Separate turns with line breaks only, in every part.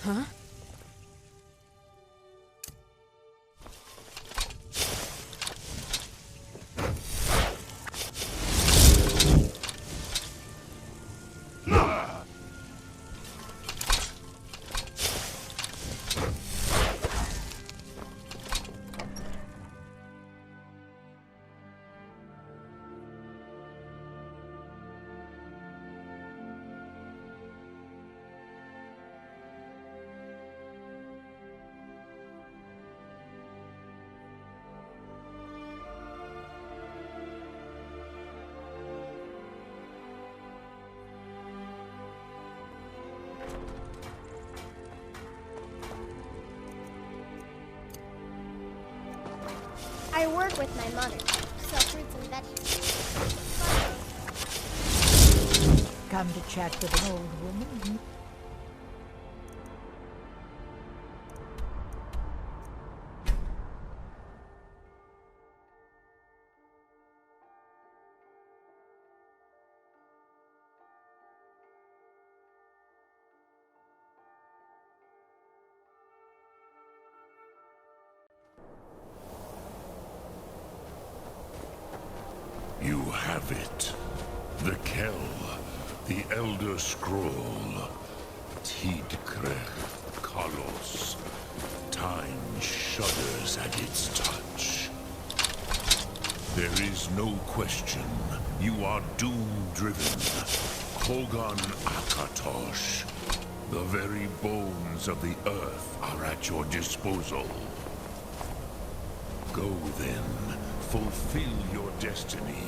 Huh?
I work with my mother, sell fruits and vegetables.
Come to chat with an old woman?
You have it. The Kell, the Elder Scroll. Tidkrech Kalos. Time shudders at its touch. There is no question. You are doom-driven. Kogan Akatosh. The very bones of the earth are at your disposal. Go then. Fulfill your destiny.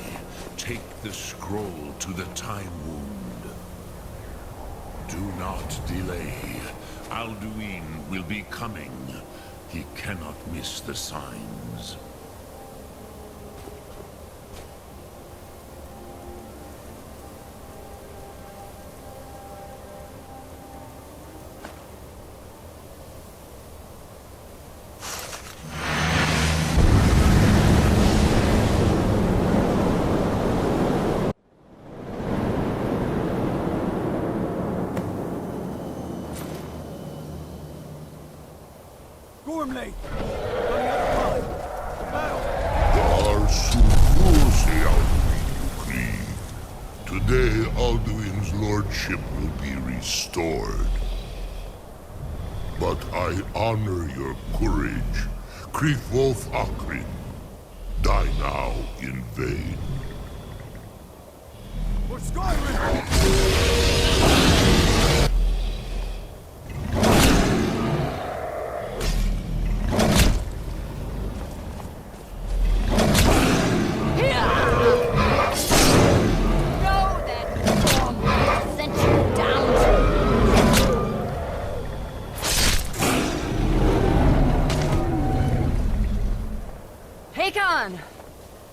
Take the scroll to the Time Wound. Do not delay. Alduin will be coming. He cannot miss the signs.
Gormley! Running out of time! Battle!
Today, Alduin's lordship will be restored. But I honor your courage. Krithwolf Akrin. Die now in vain.
For Skyrim!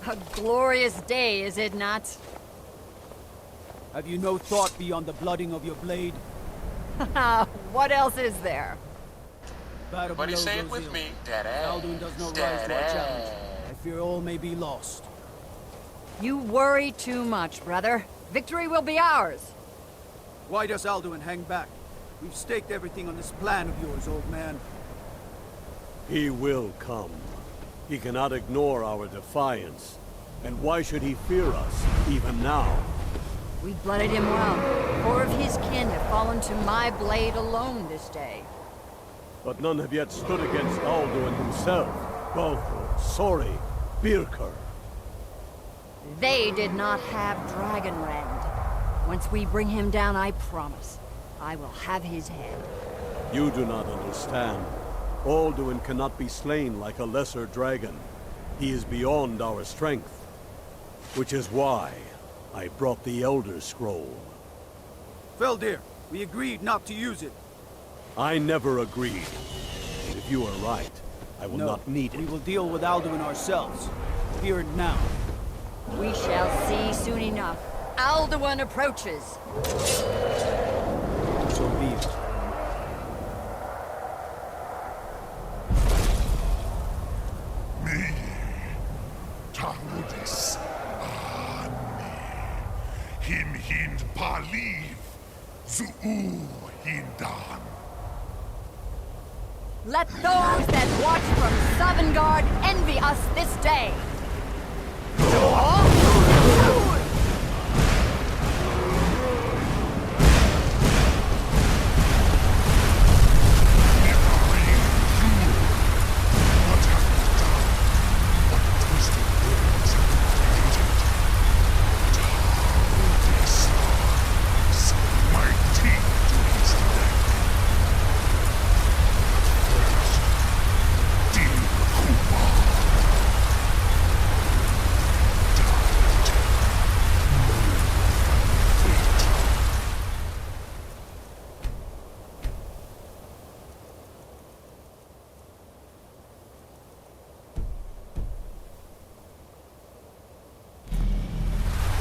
A glorious day, is it not?
Have you no thought beyond the blooding of your blade?
What else is there?
Battle
What are you
below
saying
goes
with
ill.
me? Dada.
Alduin does not rise to our challenge. I fear all may be lost.
You worry too much, brother. Victory will be ours.
Why does Alduin hang back? We've staked everything on this plan of yours, old man.
He will come. He cannot ignore our defiance. And why should he fear us, even now?
We blooded him well. 4 of his kin have fallen to my blade alone this day.
But none have yet stood against Alduin himself. Balfour, Sori, Birker.
They did not have Dragonrend. Once we bring him down, I promise, I will have his head.
You do not understand. Alduin cannot be slain like a lesser dragon. He is beyond our strength. Which is why I brought the Elder Scroll.
Feldir, we agreed not to use it.
I never agreed. And if you are right, I will not need it.
We will deal with Alduin ourselves. Here and now.
We shall see soon enough. Alduin approaches.
So be it.
Me, Tarudis, Him hind paliv, Zuu hindan.
Let those that watch from Sovngarde envy us this day.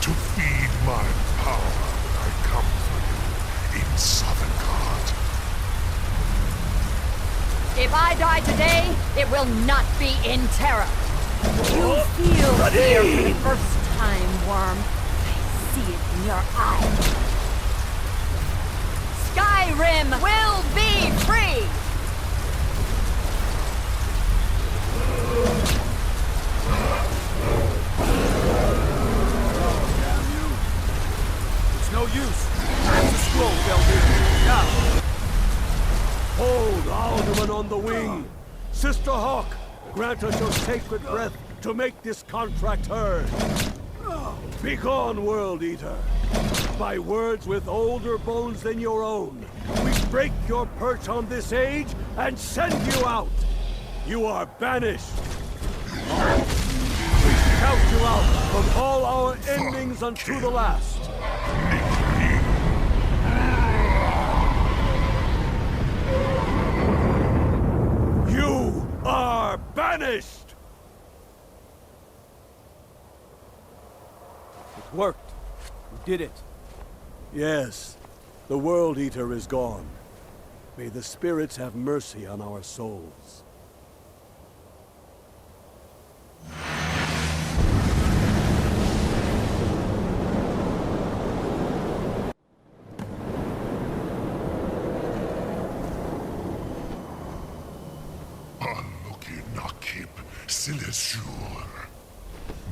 To feed my power, I come for you in Sovngarde.
If I die today, it will not be in terror. You feel fear for the first time, Worm. I see it in your eyes. Skyrim will be free!
It's no use. Grab the scroll, Alduin. Now!
Hold Alduin on the wing! Sister Hawk, grant us your sacred breath to make this contract heard. Begone, World Eater. By words with older bones than your own, we break your perch on this age and send you out. You are banished. We shout you out from all our endings unto the last. You are banished!
It worked. We did it.
Yes, the World Eater is gone. May the spirits have mercy on our souls.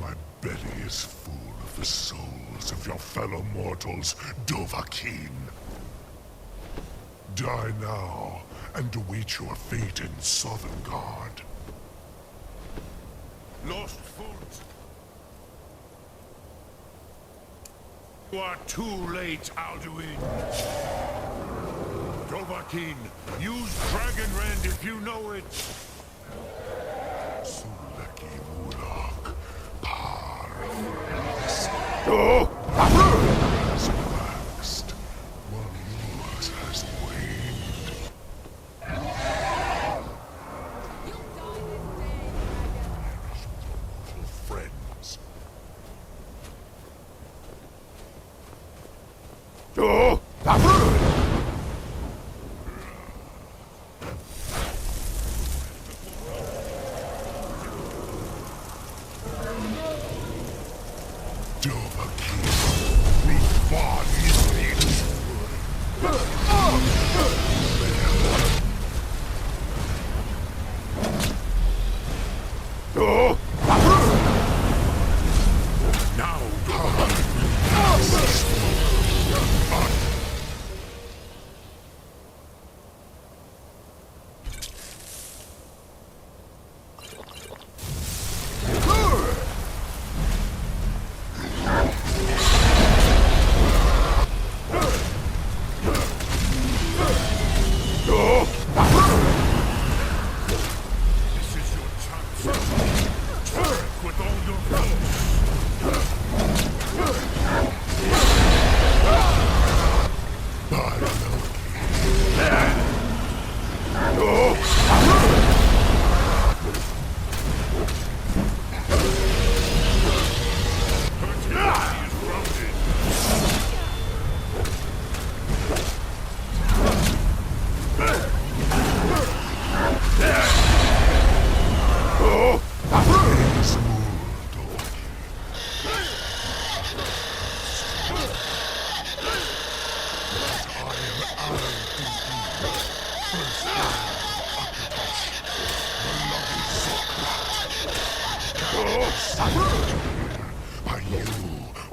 My belly is full of the souls of your fellow mortals, Dovahkiin. Die now, and await your fate in Sovngarde. Lost foot! You are too late, Alduin! Dovahkiin, use Dragon Rend if you know it! Has waxed, while yours has waned.
You'll die this day,
Mortal friends.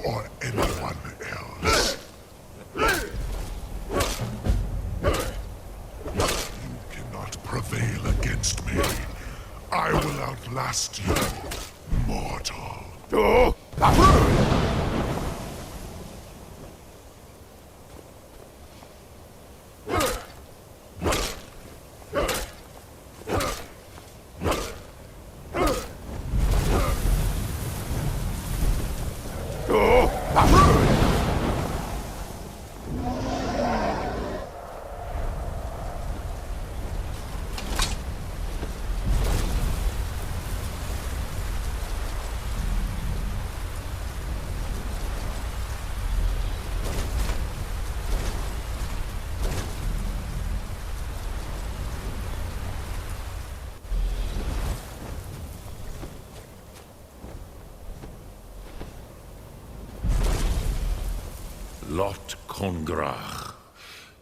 or anyone else. You cannot prevail against me. I will outlast you, mortal. Lot Kongrach.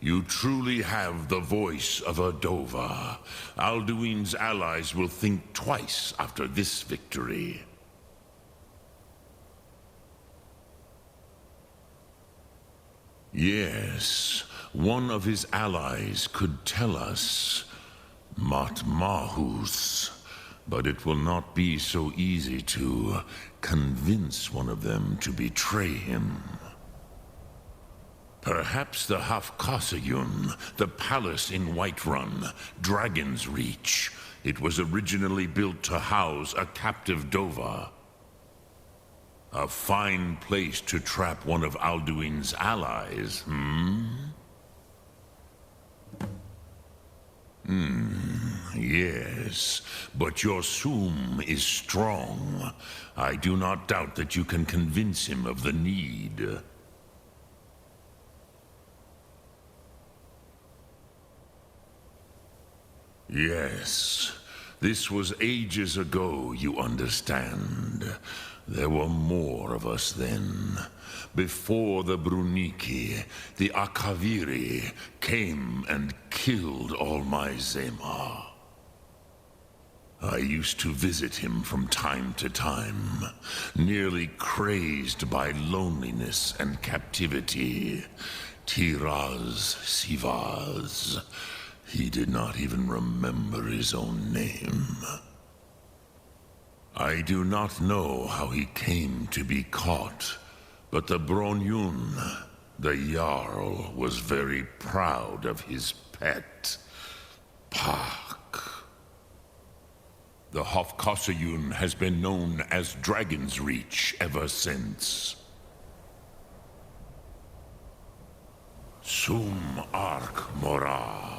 You truly have the voice of a Dova. Alduin's allies will think twice after this victory. Yes, one of his allies could tell us. Matmahus. But it will not be so easy to convince one of them to betray him. Perhaps the Hafkasayun, the palace in Whiterun, Dragon's Reach. It was originally built to house a captive Dova. A fine place to trap one of Alduin's allies, Yes, but your Sum is strong. I do not doubt that you can convince him of the need. Yes, this was ages ago, you understand. There were more of us then. Before the Bruniki, the Akaviri came and killed all my Zema. I used to visit him from time to time, nearly crazed by loneliness and captivity. Tiraz Sivaz. He did not even remember his own name. I do not know how he came to be caught, but the Bronyun, the Jarl, was very proud of his pet, Pak. The Hofkasayun has been known as Dragon's Reach ever since. Sum Ark Mora.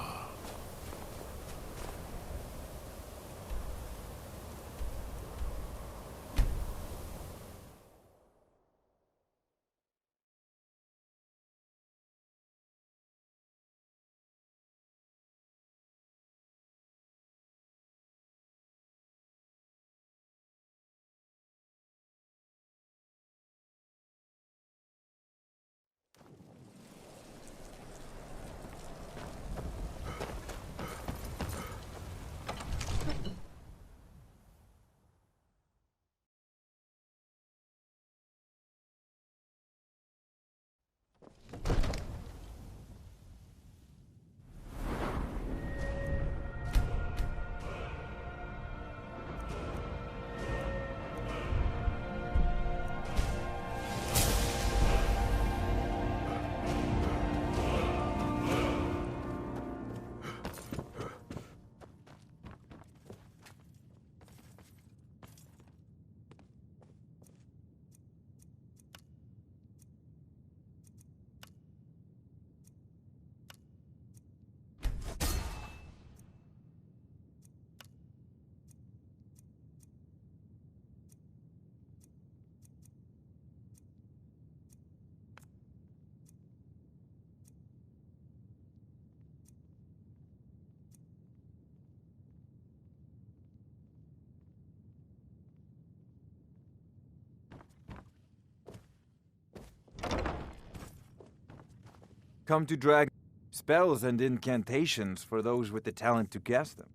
Come to drag spells and incantations for those with the talent to cast them.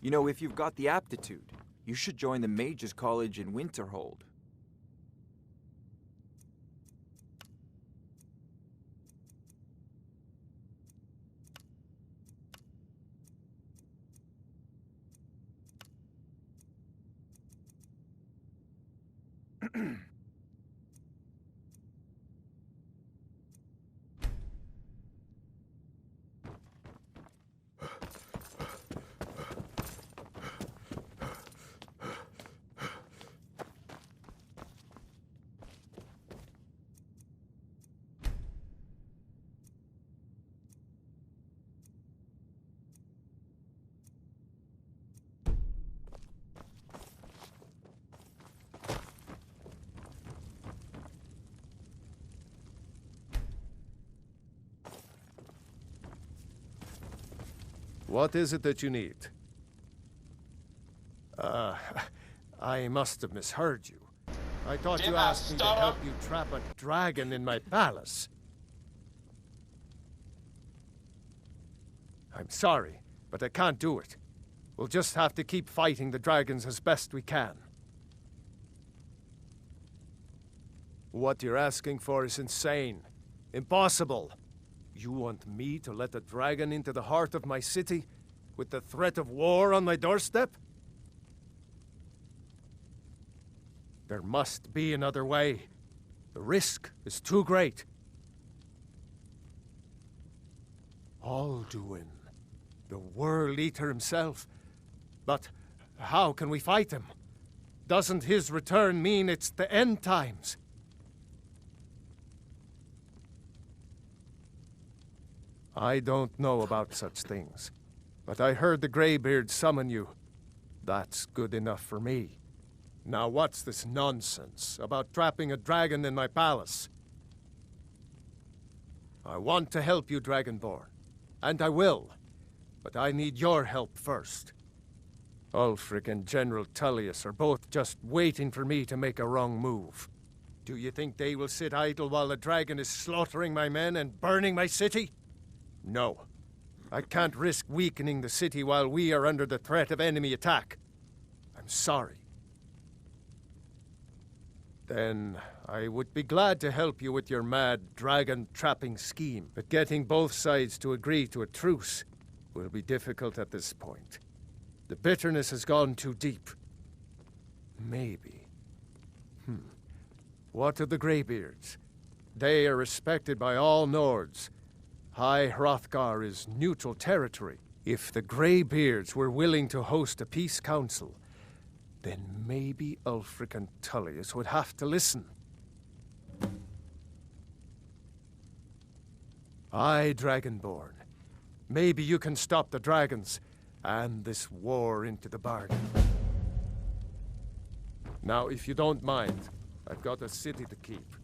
You know, if you've got the aptitude, you should join the Mages College in Winterhold.
What is it that you need? I must have misheard you. I thought you asked me to help you trap a dragon in my palace. I'm sorry, but I can't do it. We'll just have to keep fighting the dragons as best we can. What you're asking for is insane. Impossible. You want me to let a dragon into the heart of my city with the threat of war on my doorstep? There must be another way. The risk is too great. Alduin, the World Eater himself. But how can we fight him? Doesn't his return mean it's the end times? I don't know about such things, but I heard the Greybeard summon you. That's good enough for me. Now what's this nonsense about trapping a dragon in my palace? I want to help you, Dragonborn, and I will, but I need your help first. Ulfric and General Tullius are both just waiting for me to make a wrong move. Do you think they will sit idle while the dragon is slaughtering my men and burning my city? No. I can't risk weakening the city while we are under the threat of enemy attack. I'm sorry. Then I would be glad to help you with your mad dragon-trapping scheme, but getting both sides to agree to a truce will be difficult at this point. The bitterness has gone too deep. Maybe. What of the Greybeards? They are respected by all Nords. High Hrothgar is neutral territory. If the Greybeards were willing to host a peace council, then maybe Ulfric and Tullius would have to listen. Aye, Dragonborn. Maybe you can stop the dragons, and this war into the bargain. Now, if you don't mind, I've got a city to keep.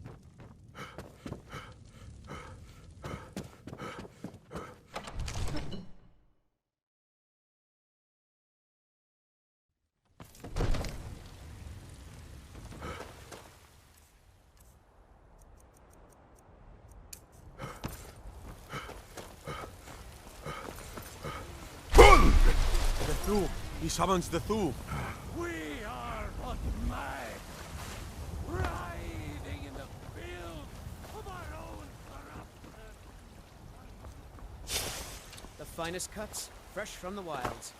He summons the Thum.
We are but mad, riding in the field of our own corruption.
The finest cuts, fresh from the wilds.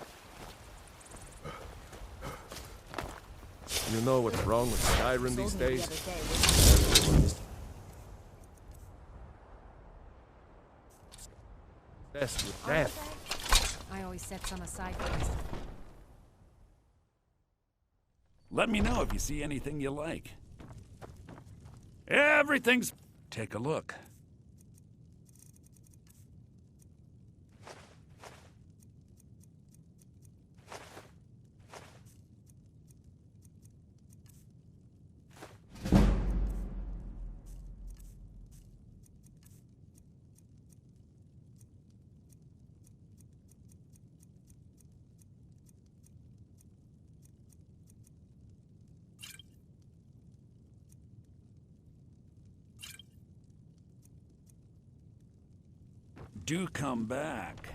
You know what's wrong with Skyrim these days? Best with death.
I always set some aside for myself.
Let me know if you see anything you like. Everything's... Take a look. Do come back.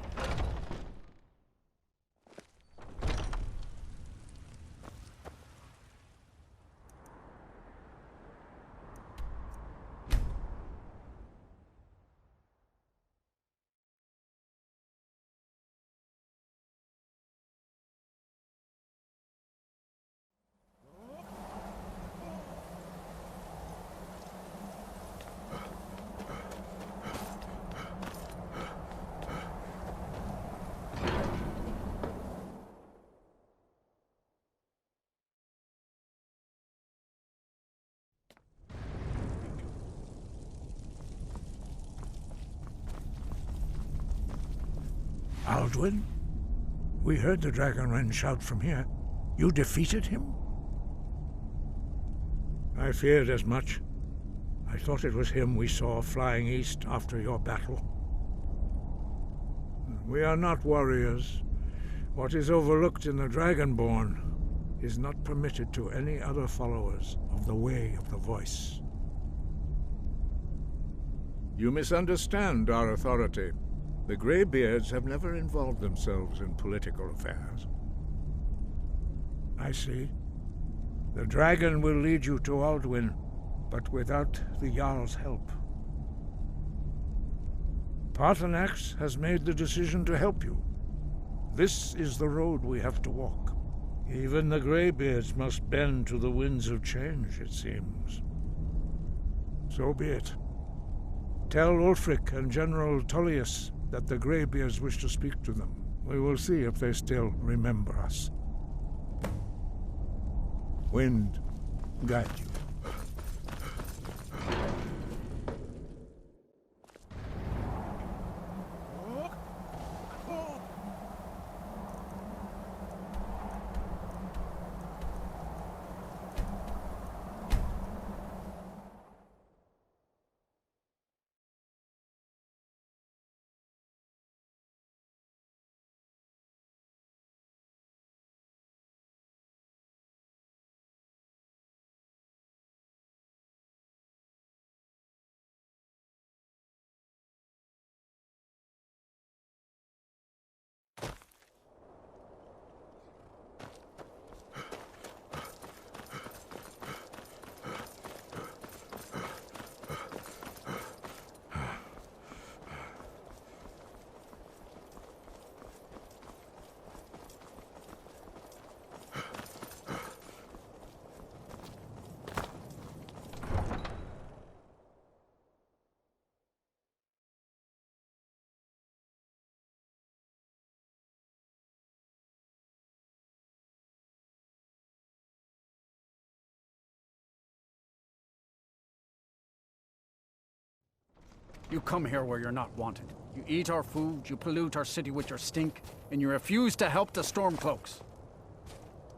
Alduin? We heard the Dragonren shout from here. You defeated him? I feared as much. I thought it was him we saw flying east after your battle. We are not warriors. What is overlooked in the Dragonborn is not permitted to any other followers of the Way of the Voice. You misunderstand our authority. The Greybeards have never involved themselves in political affairs. I see. The dragon will lead you to Alduin, but without the Jarl's help. Paarthurnax has made the decision to help you. This is the road we have to walk. Even the Greybeards must bend to the winds of change, it seems. So be it. Tell Ulfric and General Tullius that the Greybeards wish to speak to them. We will see if they still remember us. Wind, guide you.
You come here where you're not wanted. You eat our food, you pollute our city with your stink, and you refuse to help the Stormcloaks.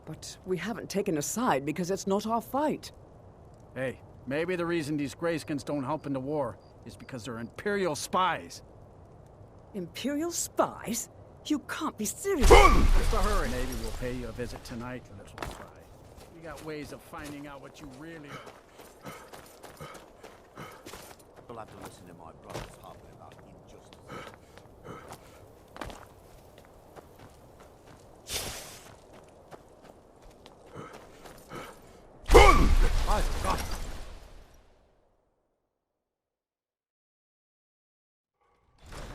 But we haven't taken a side because it's not our fight.
Hey, maybe the reason these Greyskins don't help in the war is because they're Imperial spies.
Imperial spies? You can't be serious.
Just a hurry. Maybe we'll pay you a visit tonight, little spy. We got ways of finding out what you really are.
You'll have to listen to my brothers harping about injustice.
I forgot.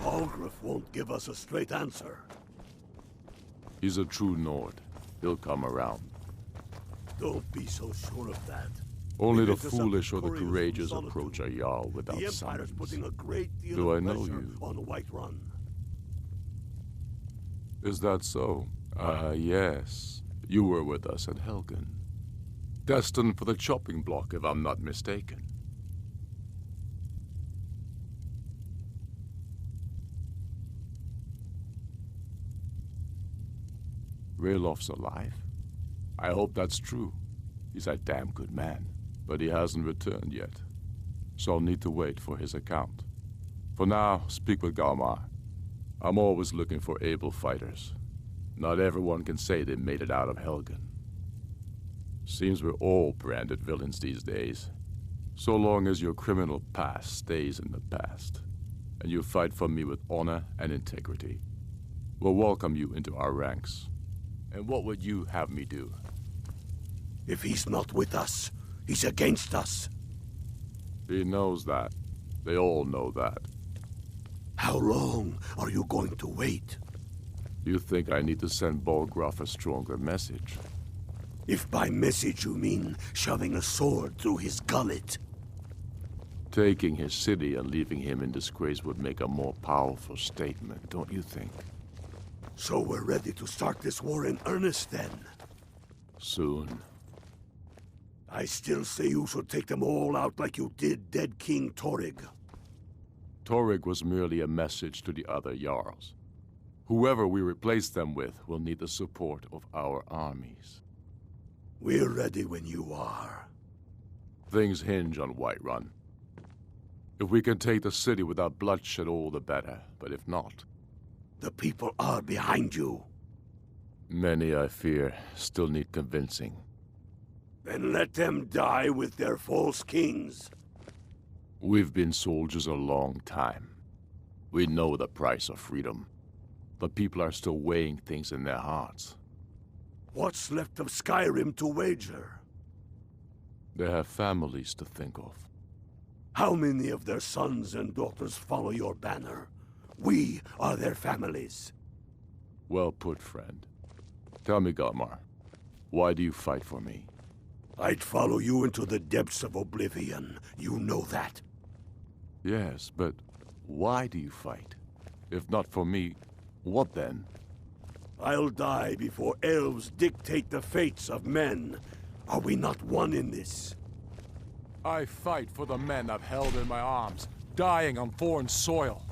Algrif won't give us a straight answer.
He's a true Nord. He'll come around.
Don't be so sure of that.
Only the foolish or the courageous approach a Jarl without
the Empire's
summons.
putting a great deal
Do I
of
know
pressure
you?
on Whiterun.
Is that so? Yes. You were with us at Helgen. Destined for the chopping block, if I'm not mistaken. Raylof's alive? I hope that's true. He's a damn good man, but he hasn't returned yet. So I'll need to wait for his account. For now, speak with Galmar. I'm always looking for able fighters. Not everyone can say they made it out of Helgen. Seems we're all branded villains these days. So long as your criminal past stays in the past, and you fight for me with honor and integrity, we'll welcome you into our ranks. And what would you have me do?
If he's not with us, he's against us.
He knows that. They all know that.
How long are you going to wait?
You think I need to send Bolgraf a stronger message?
If by message you mean shoving a sword through his gullet.
Taking his city and leaving him in disgrace would make a more powerful statement, don't you think?
So we're ready to start this war in earnest then?
Soon.
I still say you should take them all out like you did dead King Torrig.
Torrig was merely a message to the other Jarls. Whoever we replace them with will need the support of our armies.
We're ready when you are.
Things hinge on Whiterun. If we can take the city without bloodshed, all the better. But if not...
The people are behind you.
Many, I fear, still need convincing.
Then let them die with their false kings.
We've been soldiers a long time. We know the price of freedom. The people are still weighing things in their hearts.
What's left of Skyrim to wager?
They have families to think of.
How many of their sons and daughters follow your banner? We are their families.
Well put, friend. Tell me, Galmar, why do you fight for me?
I'd follow you into the depths of oblivion. You know that.
Yes, but why do you fight? If not for me, what then?
I'll die before elves dictate the fates of men. Are we not one in this?
I fight for the men I've held in my arms, dying on foreign soil.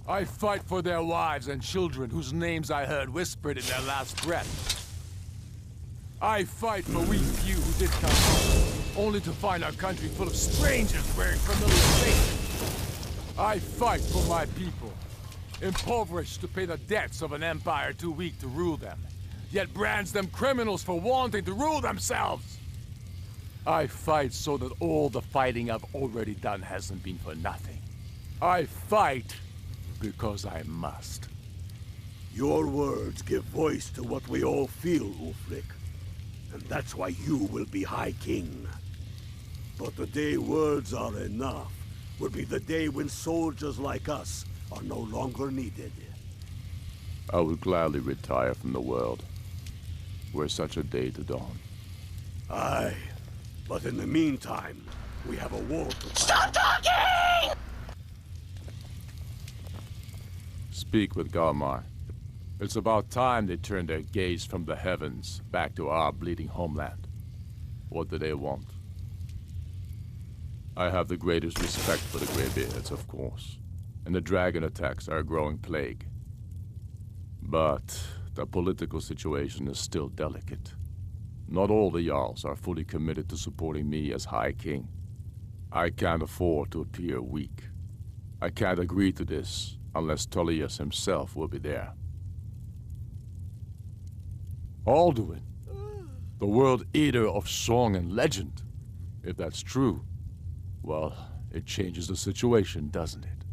I fight for their wives and children whose names I heard whispered in their last breath. I fight for we few who did come home, only to find our country full of strangers wearing familiar faces. I fight for my people, impoverished to pay the debts of an empire too weak to rule them, yet brands them criminals for wanting to rule themselves. I fight so that all the fighting I've already done hasn't been for nothing. I fight because I must.
Your words give voice to what we all feel, Ulfric. And that's why you will be High King. But the day words are enough will be the day when soldiers like us are no longer needed.
I would gladly retire from the world, were such a day to dawn.
Aye, but in the meantime, we have a war to fight.
Stop talking!
Speak with Galmar. It's about time they turned their gaze from the heavens back to our bleeding homeland. What do they want? I have the greatest respect for the Greybeards, of course, and the dragon attacks are a growing plague. But the political situation is still delicate. Not all the Jarls are fully committed to supporting me as High King. I can't afford to appear weak. I can't agree to this unless Tullius himself will be there. Alduin, the World Eater of song and legend. If that's true, well, it changes the situation, doesn't it?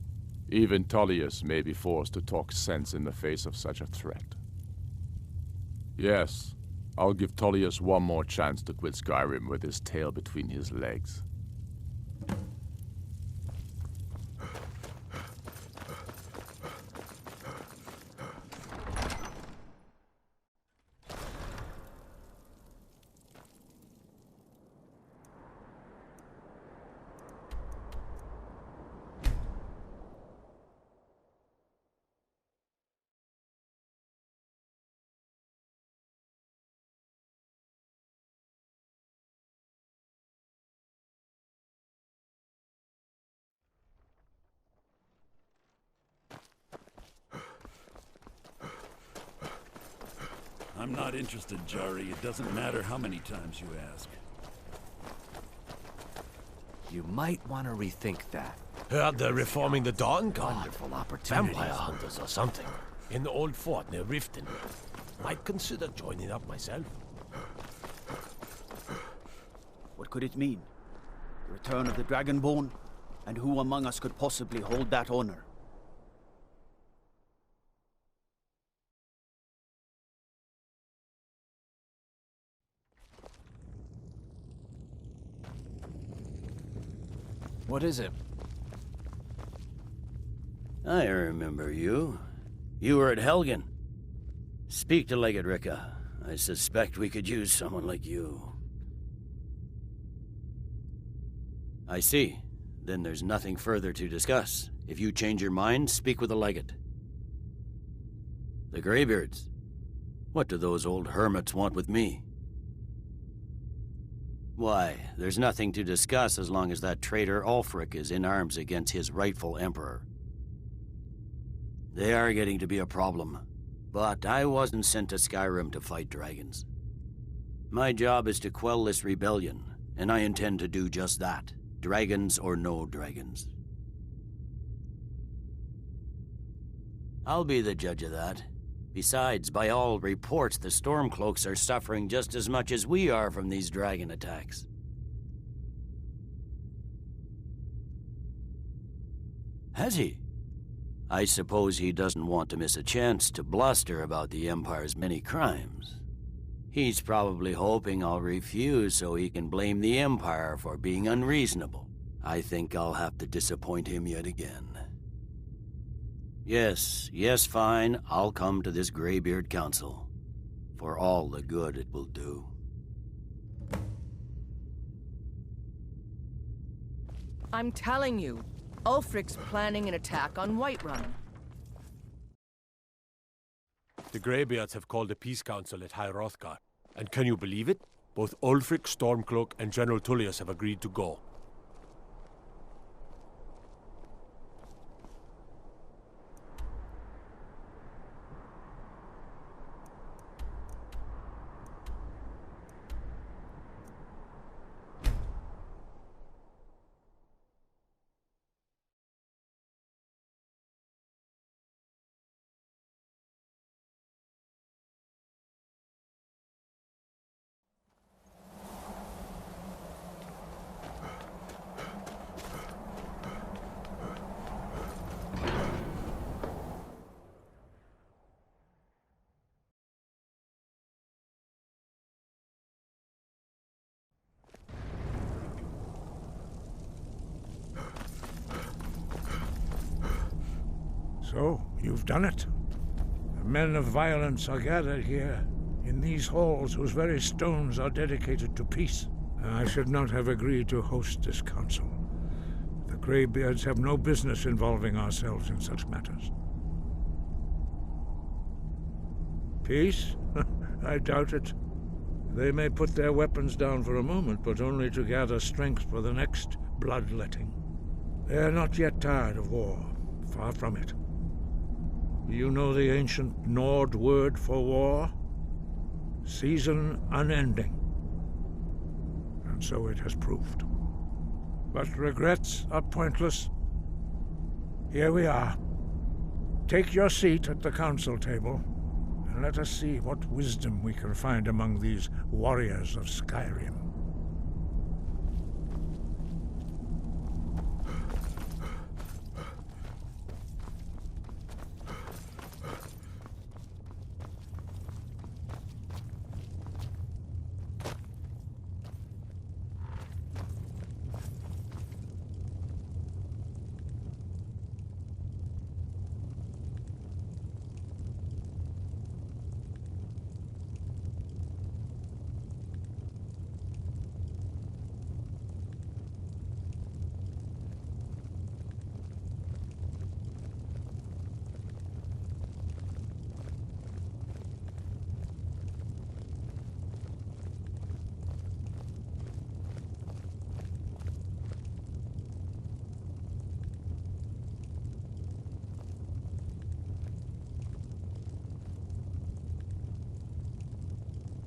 Even Tullius may be forced to talk sense in the face of such a threat. Yes, I'll give Tullius one more chance to quit Skyrim with his tail between his legs.
I'm not interested, Jari. It doesn't matter how many times you ask.
You might want to rethink that.
Heard they're reforming the Dawn Guard.
Wonderful opportunities.
Vampire hunters or something. In the old fort near Riften. Might consider joining up myself.
What could it mean? The return of the Dragonborn? And who among us could possibly hold that honor?
What is it?
I remember you. You were at Helgen. Speak to Legate Ricka. I suspect we could use someone like you. I see. Then there's nothing further to discuss. If you change your mind, speak with the Legate. The Greybeards. What do those old hermits want with me? Why, there's nothing to discuss as long as that traitor Ulfric is in arms against his rightful emperor. They are getting to be a problem. But I wasn't sent to Skyrim to fight dragons. My job is to quell this rebellion, and I intend to do just that. Dragons or no dragons. I'll be the judge of that. Besides, by all reports, the Stormcloaks are suffering just as much as we are from these dragon attacks. Has he? I suppose he doesn't want to miss a chance to bluster about the Empire's many crimes. He's probably hoping I'll refuse so he can blame the Empire for being unreasonable. I think I'll have to disappoint him yet again. Yes, fine, I'll come to this Greybeard Council. For all the good it will do.
I'm telling you, Ulfric's planning an attack on Whiterun.
The Greybeards have called a peace council at High Hrothgar. And can you believe it? Both Ulfric, Stormcloak, and General Tullius have agreed to go.
So, you've done it. The men of violence are gathered here, in these halls whose very stones are dedicated to peace. I should not have agreed to host this council. The Greybeards have no business involving ourselves in such matters. Peace? I doubt it. They may put their weapons down for a moment, but only to gather strength for the next bloodletting. They are not yet tired of war. Far from it. You know the ancient Nord word for war? Season unending. And so it has proved. But regrets are pointless. Here we are. Take your seat at the council table, and let us see what wisdom we can find among these warriors of Skyrim.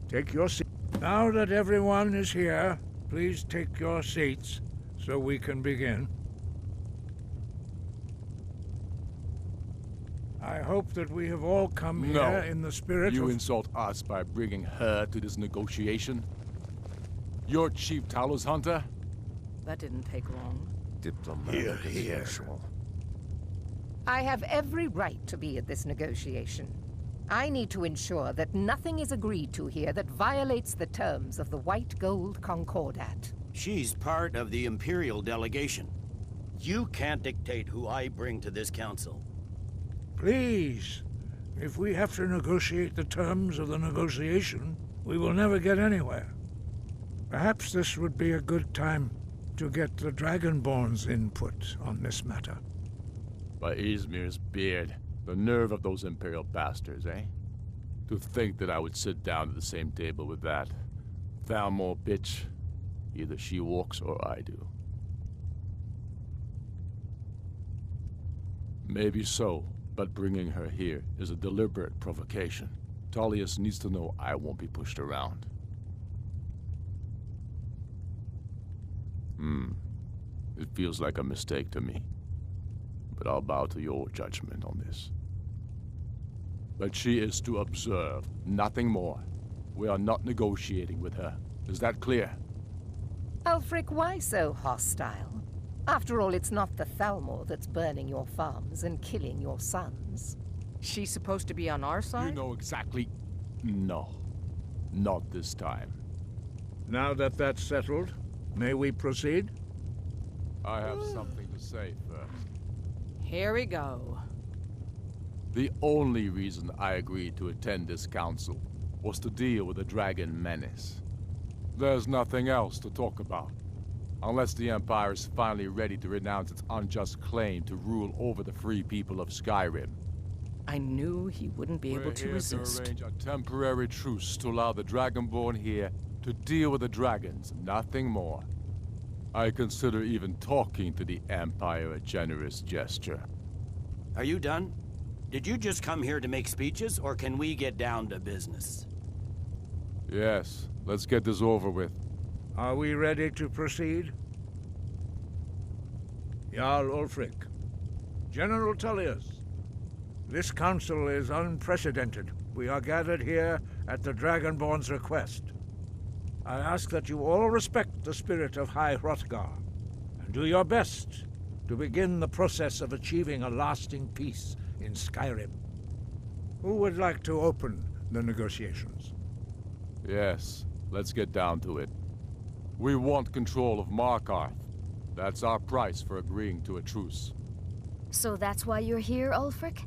Take your seat. Now that everyone is here, please take your seats so we can begin. I hope that we have all come here in the spirit
You
of...
insult us by bringing her to this negotiation? You're Chief Talos Hunter?
That didn't take long.
Diplomatic as usual.
I have every right to be at this negotiation. I need to ensure that nothing is agreed to here that violates the terms of the White Gold Concordat.
She's part of the Imperial delegation. You can't dictate who I bring to this council.
Please, if we have to negotiate the terms of the negotiation, we will never get anywhere. Perhaps this would be a good time to get the Dragonborn's input on this matter.
By Izmir's beard. The nerve of those Imperial bastards, eh? To think that I would sit down at the same table with that Thalmor bitch. Either she walks or I do. Maybe so, But bringing her here is a deliberate provocation. Tullius needs to know I won't be pushed around. It feels like a mistake to me. But I'll bow to your judgment on this. But she is to observe, nothing more. We are not negotiating with her. Is that clear?
Ulfric, why so hostile? After all, it's not the Thalmor that's burning your farms and killing your sons.
She's supposed to be on our side?
You know exactly... No. Not this time.
Now that that's settled, may we proceed?
I have something to say first.
Here we go.
The only reason I agreed to attend this council was to deal with the dragon menace. There's nothing else to talk about. Unless the Empire is finally ready to renounce its unjust claim to rule over the free people of Skyrim.
I knew he wouldn't be able to resist.
We're here to arrange a temporary truce to allow the Dragonborn here to deal with the dragons, nothing more. I consider even talking to the Empire a generous gesture.
Are you done? Did you just come here to make speeches, or can we get down to business?
Yes, let's get this over with.
Are we ready to proceed? Jarl Ulfric, General Tullius, this council is unprecedented. We are gathered here at the Dragonborn's request. I ask that you all respect the spirit of High Hrothgar, and do your best to begin the process of achieving a lasting peace in Skyrim. Who would like to open the negotiations?
Yes, let's get down to it. We want control of Markarth. That's our price for agreeing to a truce.
So that's why you're here, Ulfric?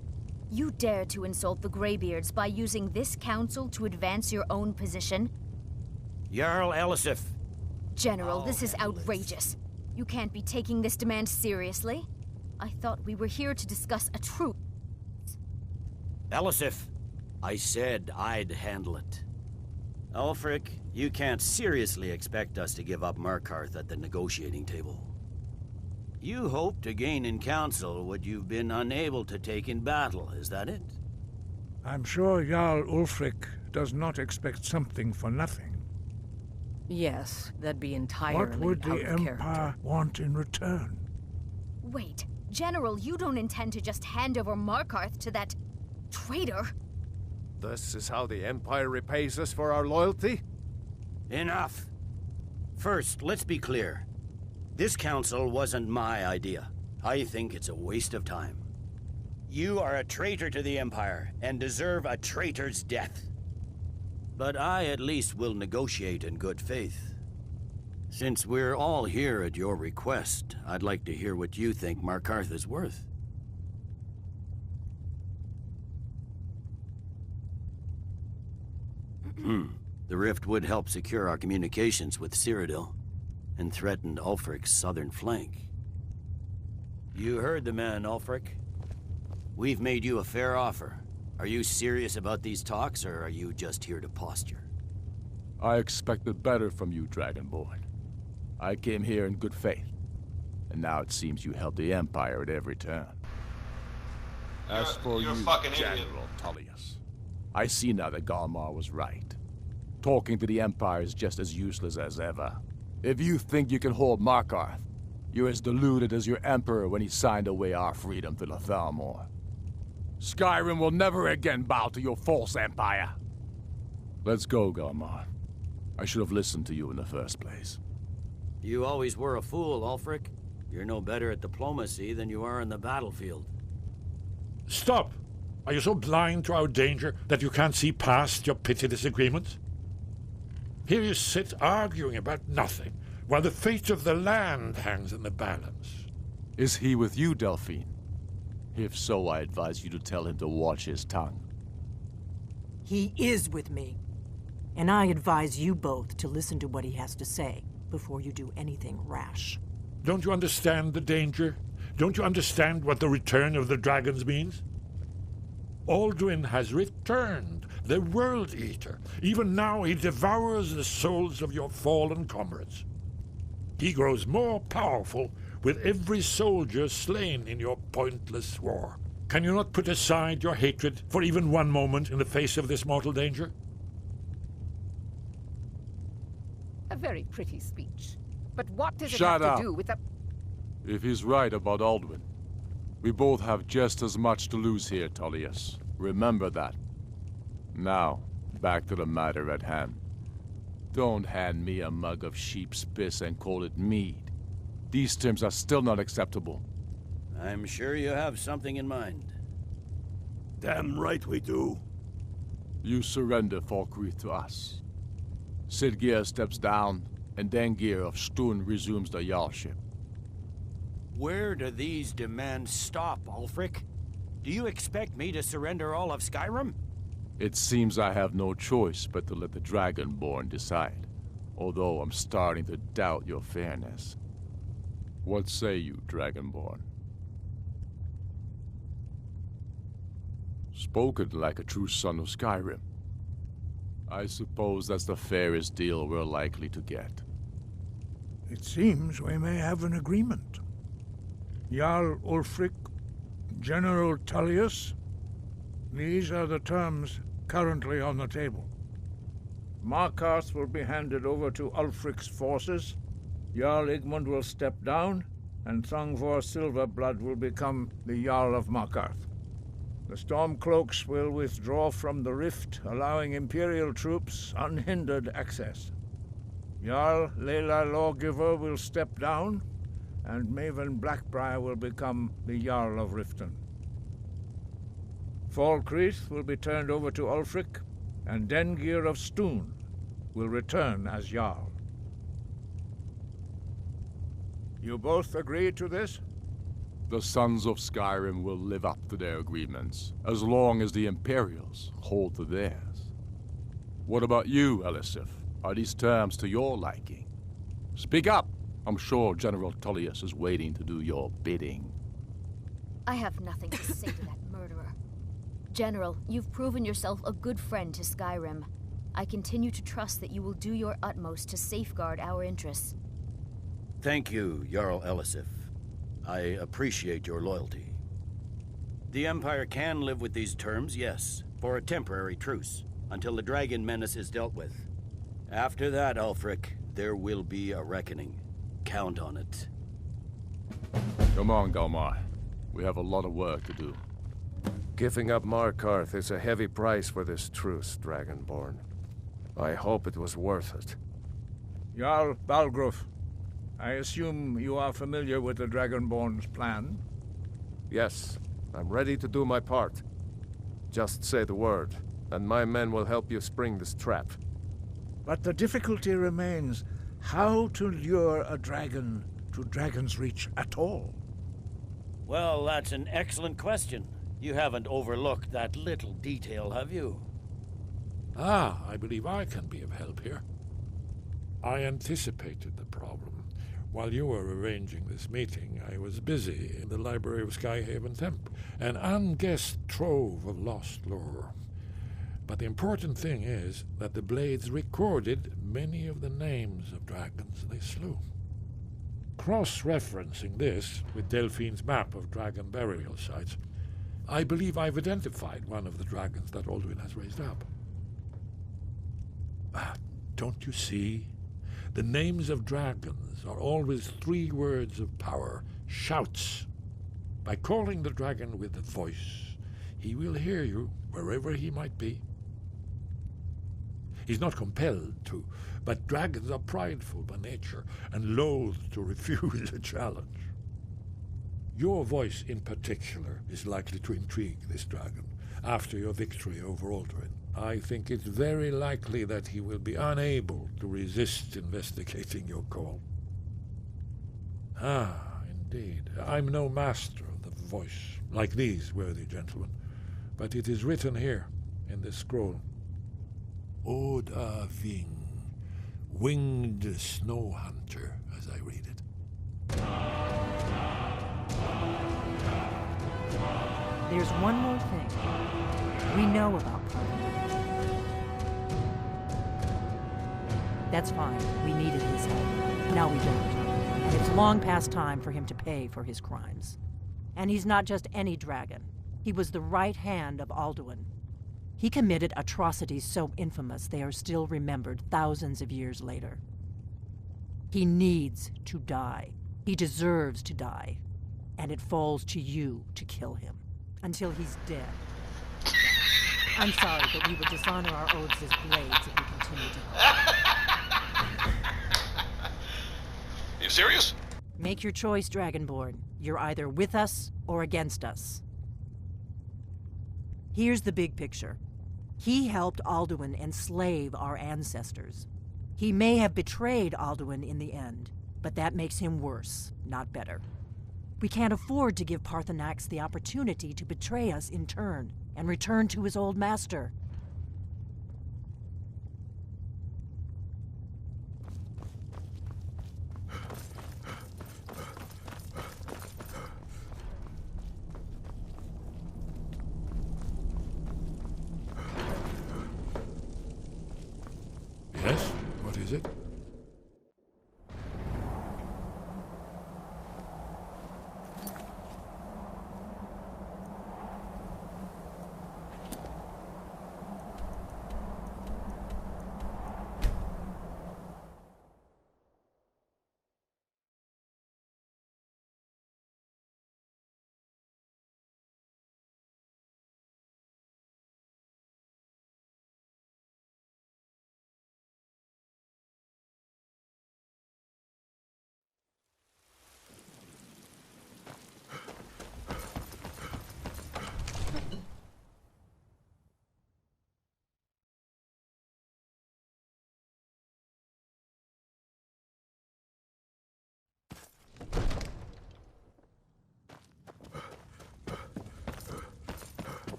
You dare to insult the Greybeards by using this council to advance your own position?
Jarl Elisif.
General, this is outrageous. You can't be taking this demand seriously. I thought we were here to discuss a truce.
Elisif, I said I'd handle it. Ulfric, you can't seriously expect us to give up Markarth at the negotiating table. You hope to gain in council what you've been unable to take in battle, is that it?
I'm sure Jarl Ulfric does not expect something for nothing.
Yes, that'd be entirely
What would
out
the
of
Empire
character.
want in return?
Wait, General, you don't intend to just hand over Markarth to that traitor?
This is how the Empire repays us for our loyalty?
Enough. First, let's be clear. This council wasn't my idea. I think it's a waste of time. You are a traitor to the Empire and deserve a traitor's death. But I at least will negotiate in good faith. Since we're all here at your request, I'd like to hear what you think Markarth is worth. The rift would help secure our communications with Cyrodiil and threatened Ulfric's southern flank. You heard the man, Ulfric. We've made you a fair offer. Are you serious about these talks, or are you just here to posture?
I expected better from you, Dragonborn. I came here in good faith. And now it seems you help the Empire at every turn. As for you, General Tullius, I see now that Galmar was right. Talking to the Empire is just as useless as ever. If you think you can hold Markarth, you're as deluded as your Emperor when he signed away our freedom to the Thalmor. Skyrim will never again bow to your false empire. Let's go, Galmar. I should have listened to you in the first place.
You always were a fool, Ulfric. You're no better at diplomacy than you are in the battlefield.
Stop!
Are you so blind to our danger that you can't see past your petty disagreements? Here you sit arguing about nothing, while the fate of the land hangs in the balance.
Is he with you, Delphine? If so, I advise you to tell him to watch his tongue.
He is with me. And I advise you both to listen to what he has to say before you do anything rash.
Don't you understand the danger? Don't you understand what the return of the dragons means? Alduin has returned, the World Eater. Even now he devours the souls of your fallen comrades. He grows more powerful with every soldier slain in your pointless war.
Can you not put aside your hatred for even one moment in the face of this mortal danger?
A very pretty speech. But what does it
Shut
have
up.
to do with the...
If he's right about Alduin, we both have just as much to lose here, Tullius. Remember that. Now, back to the matter at hand. Don't hand me a mug of sheep's piss and call it mead. These terms are still not acceptable.
I'm sure you have something in mind.
Damn right we do.
You surrender Falkreath to us. Sidgeir steps down, and Dahniver of Stun resumes the Jarlship.
Where do these demands stop, Ulfric? Do you expect me to surrender all of Skyrim?
It seems I have no choice but to let the Dragonborn decide, although I'm starting to doubt your fairness. What say you, Dragonborn? Spoken like a true son of Skyrim. I suppose that's the fairest deal we're likely to get.
It seems we may have an agreement. Jarl Ulfric, General Tullius, these are the terms currently on the table. Markarth will be handed over to Ulfric's forces, Jarl Igmund will step down, and Thongvor Silverblood will become the Jarl of Markarth. The Stormcloaks will withdraw from the rift, allowing Imperial troops unhindered access. Jarl Lela Lawgiver will step down, and Maven Blackbriar will become the Jarl of Riften. Falkreath will be turned over to Ulfric, and Dahniver of Stun will return as Jarl. You both agree to this?
The Sons of Skyrim will live up to their agreements, as long as the Imperials hold to theirs. What about you, Elisif? Are these terms to your liking? Speak up! I'm sure General Tullius is waiting to do your bidding.
I have nothing to say to that murderer. General, you've proven yourself a good friend to Skyrim. I continue to trust that you will do your utmost to safeguard our interests.
Thank you, Jarl Elisif. I appreciate your loyalty. The Empire can live with these terms, yes, for a temporary truce, until the dragon menace is dealt with. After that, Ulfric, there will be a reckoning. Count on it.
Come on, Galmar. We have a lot of work to do.
Giving up Markarth is a heavy price for this truce, Dragonborn. I hope it was worth it.
Jarl Balgruuf, I assume you are familiar with the Dragonborn's plan?
Yes, I'm ready to do my part. Just say the word, and my men will help you spring this trap.
But the difficulty remains how to lure a dragon to Dragon's Reach at all.
Well, that's an excellent question. You haven't overlooked that little detail, have you?
Ah, I believe I can be of help here. I anticipated the problem. While you were arranging this meeting, I was busy in the library of Skyhaven Temple, an unguessed trove of lost lore. But the important thing is that the Blades recorded many of the names of dragons they slew. Cross-referencing this with Delphine's map of dragon burial sites, I believe I've identified one of the dragons that Alduin has raised up. Don't you see? The names of dragons are always 3 words of power, shouts. By calling the dragon with a voice, he will hear you wherever he might be. He's not compelled to, but dragons are prideful by nature and loath to refuse a challenge. Your voice in particular is likely to intrigue this dragon after your victory over Alduin. I think it's very likely that he will be unable to resist investigating your call. Ah, indeed. I'm no master of the voice, like these worthy gentlemen, but it is written here in this scroll. Oda Ving, winged snow hunter, as I read it.
There's one more thing. We know about Parliament. That's fine. We needed his help. Now we don't. And it's long past time for him to pay for his crimes. And he's not just any dragon. He was the right hand of Alduin. He committed atrocities so infamous they are still remembered thousands of years later. He needs to die. He deserves to die. And it falls to you to kill him. Until he's dead. I'm sorry, but we would dishonor our oaths as blades if we continue to.
You serious?
Make your choice, Dragonborn. You're either with us or against us. Here's the big picture. He helped Alduin enslave our ancestors. He may have betrayed Alduin in the end, but that makes him worse, not better. We can't afford to give Parthenax the opportunity to betray us in turn and return to his old master.
Yes? What is it?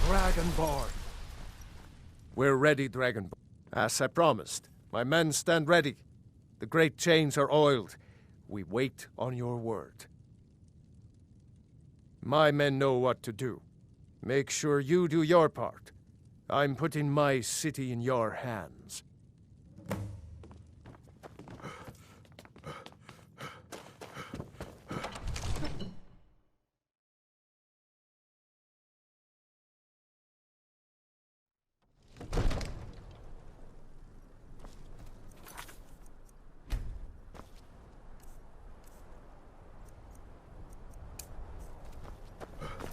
Dragonborn. We're ready, Dragonborn. As I promised, my men stand ready. The great chains are oiled. We wait on your word. My men know what to do. Make sure you do your part. I'm putting my city in your hands.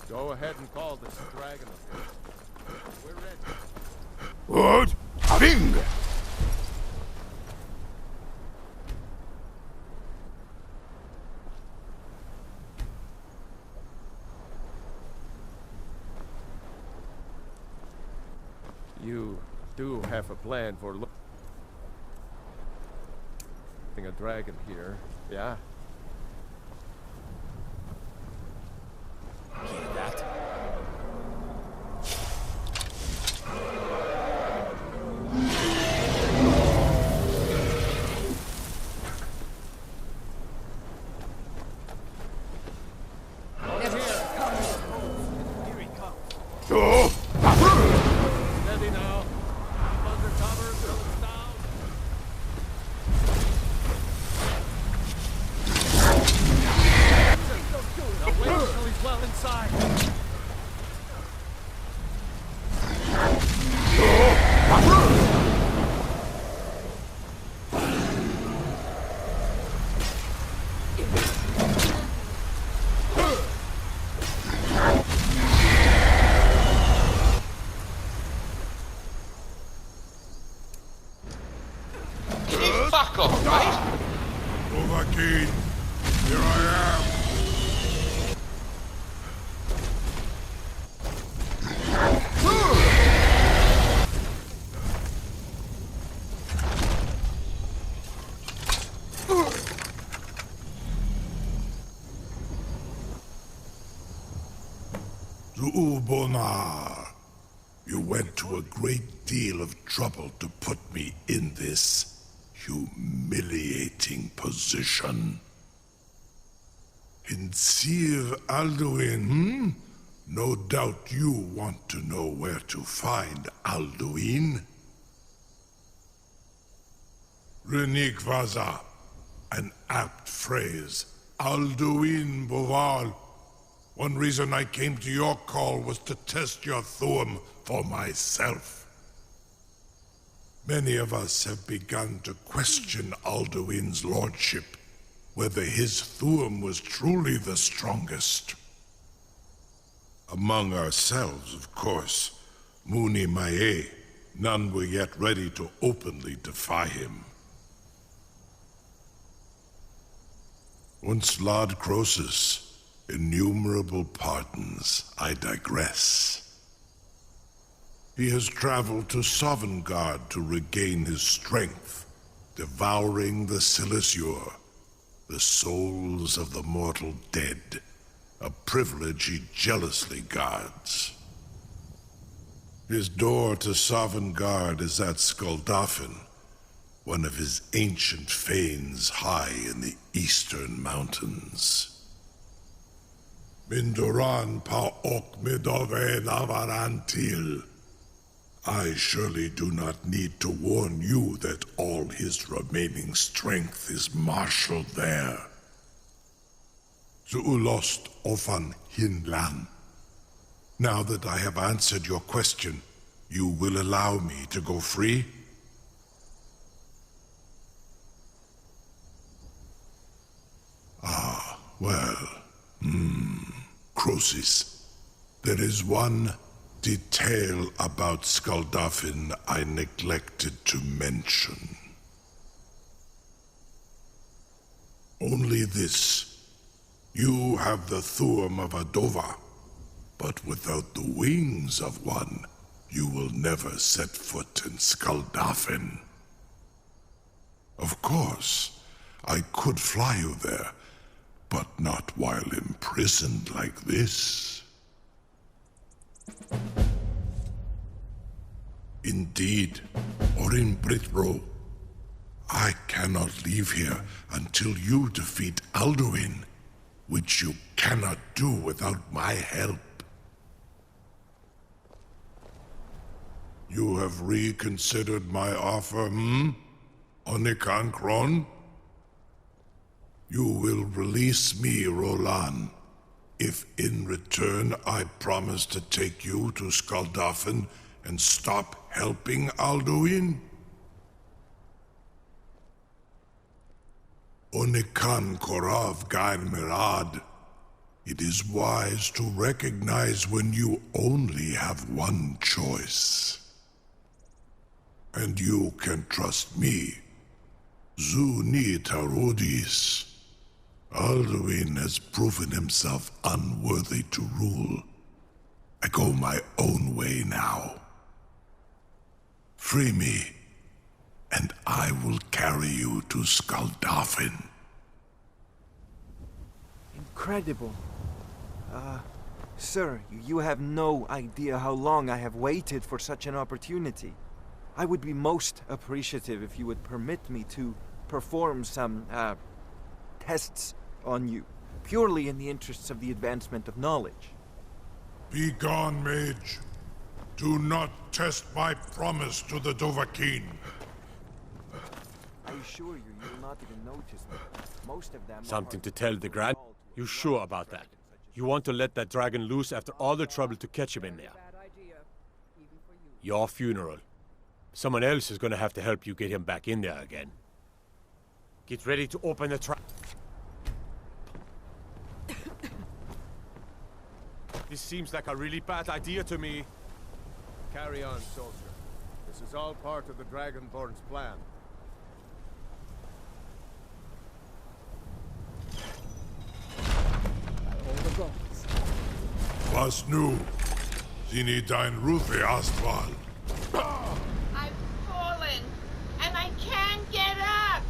Go ahead and call this dragon. We're ready.
What? Having!
You do have a plan for a dragon here, yeah?
Hear that?
Steady now. Keep under cover until it's down. Now wait until he's well inside.
Fuck off, mate!
Overkeen, here I am. Zuubonar, you went to a great deal of trouble to put me in this humiliating position. In Sir Alduin, No doubt you want to know where to find Alduin. Renik Vaza, an apt phrase. Alduin Boval.
One reason I came to your call was to test your Thuum for myself. Many of us have begun to question Alduin's lordship, whether his Thuum was truly the strongest. Among ourselves, of course, Muni Mae, none were yet ready to openly defy him. Once Lord Croesus, innumerable pardons, I digress. He has traveled to Sovngarde to regain his strength, devouring the Silesure, the souls of the mortal dead, a privilege he jealously guards. His door to Sovngarde is at Skuldafn, one of his ancient fanes high in the eastern mountains. Mindoran pa ok midove navarantil. I surely do not need to warn you that all his remaining strength is marshaled there. Zuulost ofan hinlan. Now that I have answered your question, you will allow me to go free? Ah, well, Croesus, there is one detail about Skuldafn I neglected to mention. Only this. You have the Thuum of a Dova, but without the wings of one, you will never set foot in Skuldafn. Of course, I could fly you there, but not while imprisoned like this. Indeed, Orin Britbro, I cannot leave here until you defeat Alduin, which you cannot do without my help. You have reconsidered my offer, Onikan Kron? You will release me, Rolan, if in return I promise to take you to Skuldafn and stop helping Alduin? Onikan Korav Gair Mirad. It is wise to recognize when you only have one choice. And you can trust me, Zuni Tarudis. Alduin has proven himself unworthy to rule. I go my own way now. Free me, and I will carry you to Skuldafn.
Incredible. Sir, you have no idea how long I have waited for such an opportunity. I would be most appreciative if you would permit me to perform some, tests on you, purely in the interests of the advancement of knowledge.
Be gone, mage. Do not test my promise to the Dovahkiin.
I assure you, you will not even notice them. Most of them
Something to tell the Grand? You sure about that? You want to let that dragon loose after all the trouble to catch him in there? Your funeral. Someone else is gonna have to help you get him back in there again. Get ready to open the trap. This seems like a really bad idea to me.
Carry on, soldier. This is all part of the Dragonborn's plan.
All the gods.
Was nu? Zini dein Rufe Astval.
I've fallen, and I can't get up!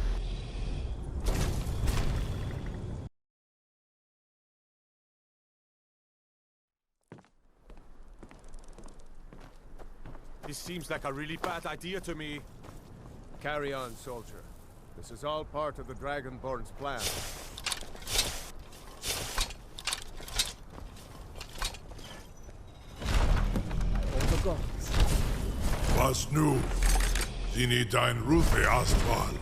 This seems like a really bad idea to me.
Carry on, soldier. This is all part of the Dragonborn's plan.
All the gods.
Was nu? Zini dein Rufe Astval.